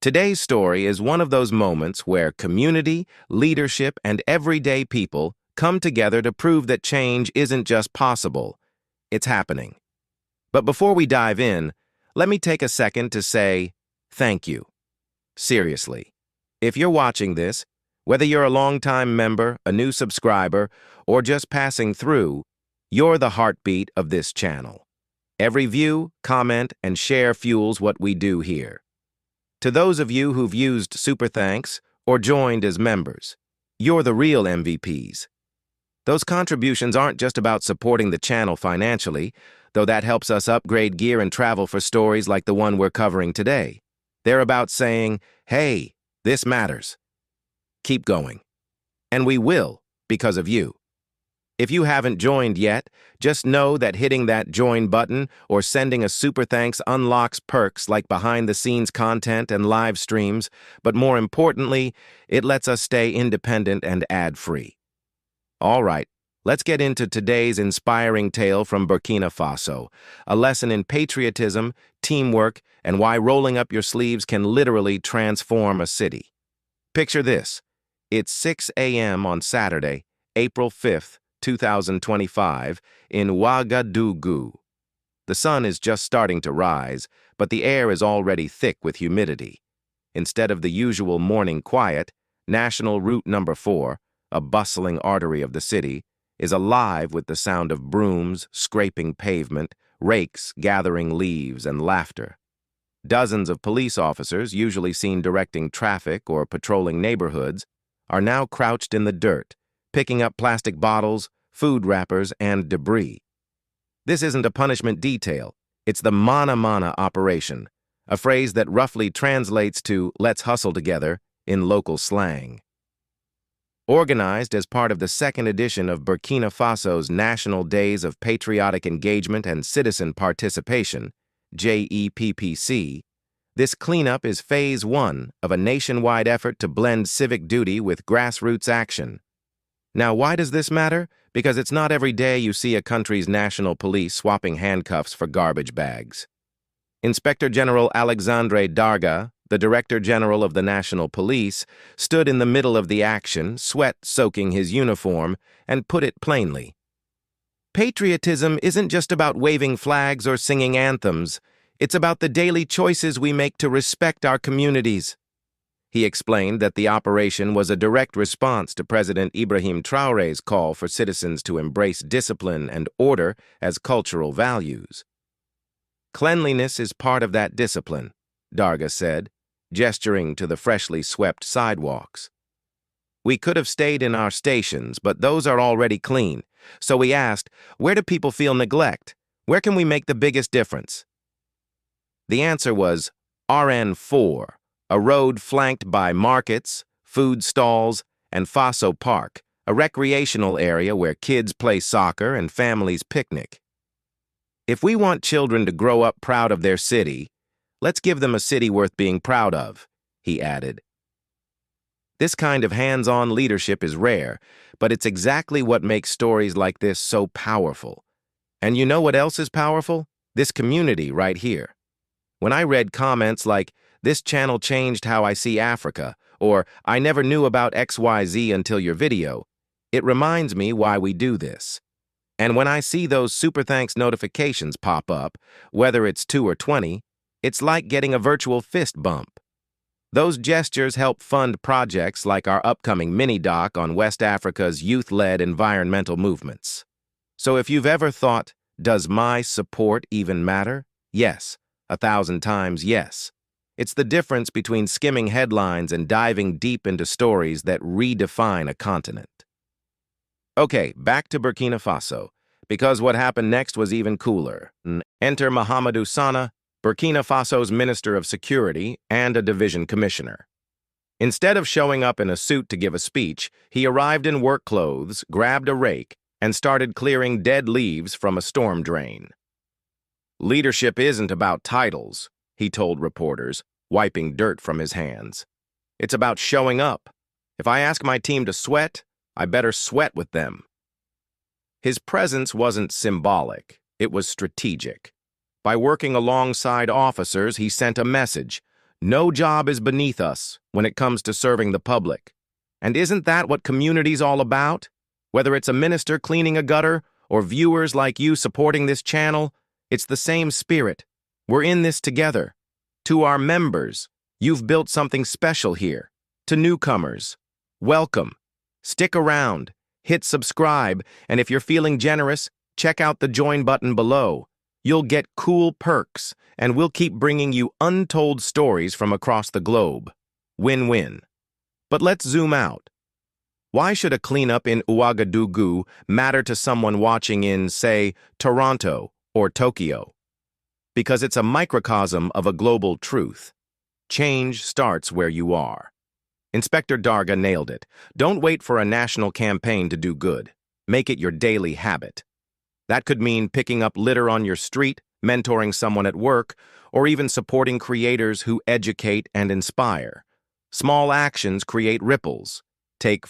Today's story is one of those moments where community, leadership, and everyday people come together to prove that change isn't just possible, it's happening. But before we dive in, let me take a second to say thank you. Seriously. If you're watching this, whether you're a longtime member, a new subscriber, or just passing through, you're the heartbeat of this channel. Every view, comment, and share fuels what we do here. To those of you who've used Super Thanks or joined as members, you're the real MVPs. Those contributions aren't just about supporting the channel financially, though that helps us upgrade gear and travel for stories like the one we're covering today. They're about saying, hey, this matters. Keep going. And we will, because of you. If you haven't joined yet, just know that hitting that join button or sending a super thanks unlocks perks like behind-the-scenes content and live streams, but more importantly, it lets us stay independent and ad-free. All right, let's get into today's inspiring tale from Burkina Faso, a lesson in patriotism, teamwork, and why rolling up your sleeves can literally transform a city. Picture this. It's 6 a.m. on Saturday, April 5th, 2025, in Ouagadougou. The sun is just starting to rise, but the air is already thick with humidity. Instead of the usual morning quiet, National Route Number 4, a bustling artery of the city, is alive with the sound of brooms scraping pavement, rakes gathering leaves, and laughter. Dozens of police officers, usually seen directing traffic or patrolling neighborhoods, are now crouched in the dirt, picking up plastic bottles, food wrappers, and debris. This isn't a punishment detail, it's the mana operation, a phrase that roughly translates to let's hustle together in local slang. Organized as part of the second edition of Burkina Faso's National Days of Patriotic Engagement and Citizen Participation, JEPPC, this cleanup is phase one of a nationwide effort to blend civic duty with grassroots action. Now, why does this matter? Because it's not every day you see a country's national police swapping handcuffs for garbage bags. Inspector General Alexandre Darga, the Director General of the National Police, stood in the middle of the action, sweat soaking his uniform, and put it plainly. Patriotism isn't just about waving flags or singing anthems. It's about the daily choices we make to respect our communities. He explained that the operation was a direct response to President Ibrahim Traoré's call for citizens to embrace discipline and order as cultural values. Cleanliness is part of that discipline, Darga said, gesturing to the freshly swept sidewalks. We could have stayed in our stations, but those are already clean. So we asked, where do people feel neglect? Where can we make the biggest difference? The answer was RN4. A road flanked by markets, food stalls, and Faso Parc, a recreational area where kids play soccer and families picnic. If we want children to grow up proud of their city, let's give them a city worth being proud of, he added. This kind of hands-on leadership is rare, but it's exactly what makes stories like this so powerful. And you know what else is powerful? This community right here. When I read comments like, "This channel changed how I see Africa," or "I never knew about XYZ until your video," it reminds me why we do this. And when I see those super thanks notifications pop up, whether it's 2 or 20, it's like getting a virtual fist bump. Those gestures help fund projects like our upcoming mini-doc on West Africa's youth-led environmental movements. So if you've ever thought, does my support even matter? Yes, 1,000 times yes. It's the difference between skimming headlines and diving deep into stories that redefine a continent. Okay, back to Burkina Faso, because what happened next was even cooler. Enter Mahamadou, Burkina Faso's Minister of Security and a division commissioner. Instead of showing up in a suit to give a speech, he arrived in work clothes, grabbed a rake, and started clearing dead leaves from a storm drain. Leadership isn't about titles, he told reporters, wiping dirt from his hands. It's about showing up. If I ask my team to sweat, I better sweat with them. His presence wasn't symbolic, it was strategic. By working alongside officers, he sent a message. No job is beneath us when it comes to serving the public. And isn't that what community's all about? Whether it's a minister cleaning a gutter or viewers like you supporting this channel, it's the same spirit. We're in this together. To our members, you've built something special here. To newcomers, welcome. Stick around, hit subscribe, and if you're feeling generous, check out the join button below. You'll get cool perks, and we'll keep bringing you untold stories from across the globe. Win-win. But let's zoom out. Why should a cleanup in Ouagadougou matter to someone watching in, say, Toronto or Tokyo? Because it's a microcosm of a global truth. Change starts where you are. Inspector Darga nailed it. Don't wait for a national campaign to do good. Make it your daily habit. That could mean picking up litter on your street, mentoring someone at work, or even supporting creators who educate and inspire. Small actions create ripples. Take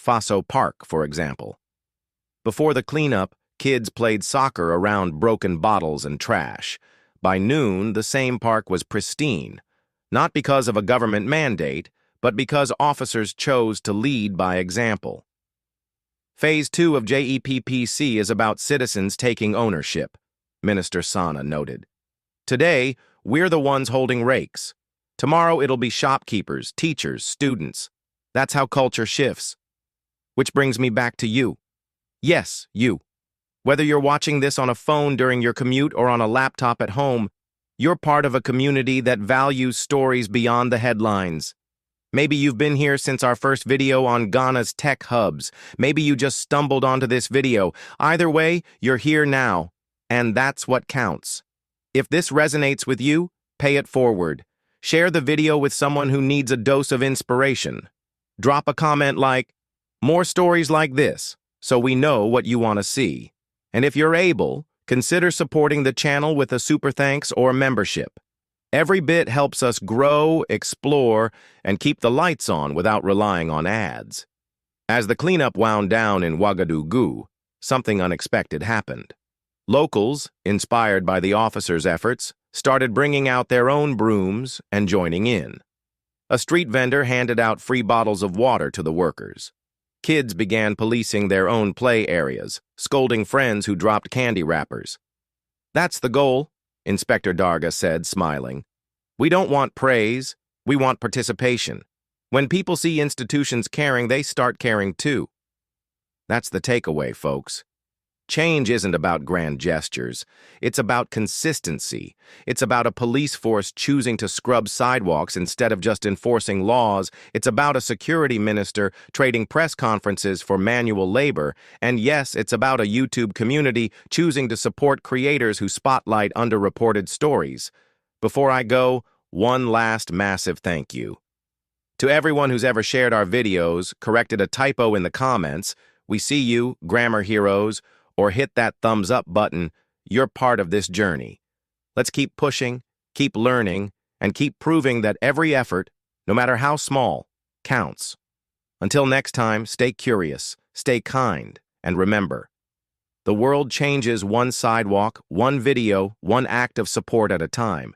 Parc, for example. Before the cleanup, kids played soccer around broken bottles and trash. By noon, the same park was pristine, not because of a government mandate, but because officers chose to lead by example. Phase 2 of JEPPC is about citizens taking ownership, Minister Sana noted. Today, we're the ones holding rakes. Tomorrow it'll be shopkeepers, teachers, students. That's how culture shifts. Which brings me back to you. Yes, you. Whether you're watching this on a phone during your commute or on a laptop at home, you're part of a community that values stories beyond the headlines. Maybe you've been here since our first video on Ghana's tech hubs. Maybe you just stumbled onto this video. Either way, you're here now, and that's what counts. If this resonates with you, pay it forward. Share the video with someone who needs a dose of inspiration. Drop a comment like, "More stories like this," so we know what you want to see. And if you're able, consider supporting the channel with a super thanks or membership. Every bit helps us grow, explore, and keep the lights on without relying on ads. As the cleanup wound down in Ouagadougou, something unexpected happened. Locals, inspired by the officers' efforts, started bringing out their own brooms and joining in. A street vendor handed out free bottles of water to the workers. Kids began policing their own play areas, scolding friends who dropped candy wrappers. That's the goal, Inspector Darga said, smiling. We don't want praise, we want participation. When people see institutions caring, they start caring too. That's the takeaway, folks. Change isn't about grand gestures. It's about consistency. It's about a police force choosing to scrub sidewalks instead of just enforcing laws. It's about a security minister trading press conferences for manual labor. And yes, it's about a YouTube community choosing to support creators who spotlight underreported stories. Before I go, one last massive thank you. To everyone who's ever shared our videos, corrected a typo in the comments, we see you, grammar heroes, or hit that thumbs up button, you're part of this journey. Let's keep pushing, keep learning, and keep proving that every effort, no matter how small, counts. Until next time, stay curious, stay kind, and remember, the world changes one sidewalk, one video, one act of support at a time.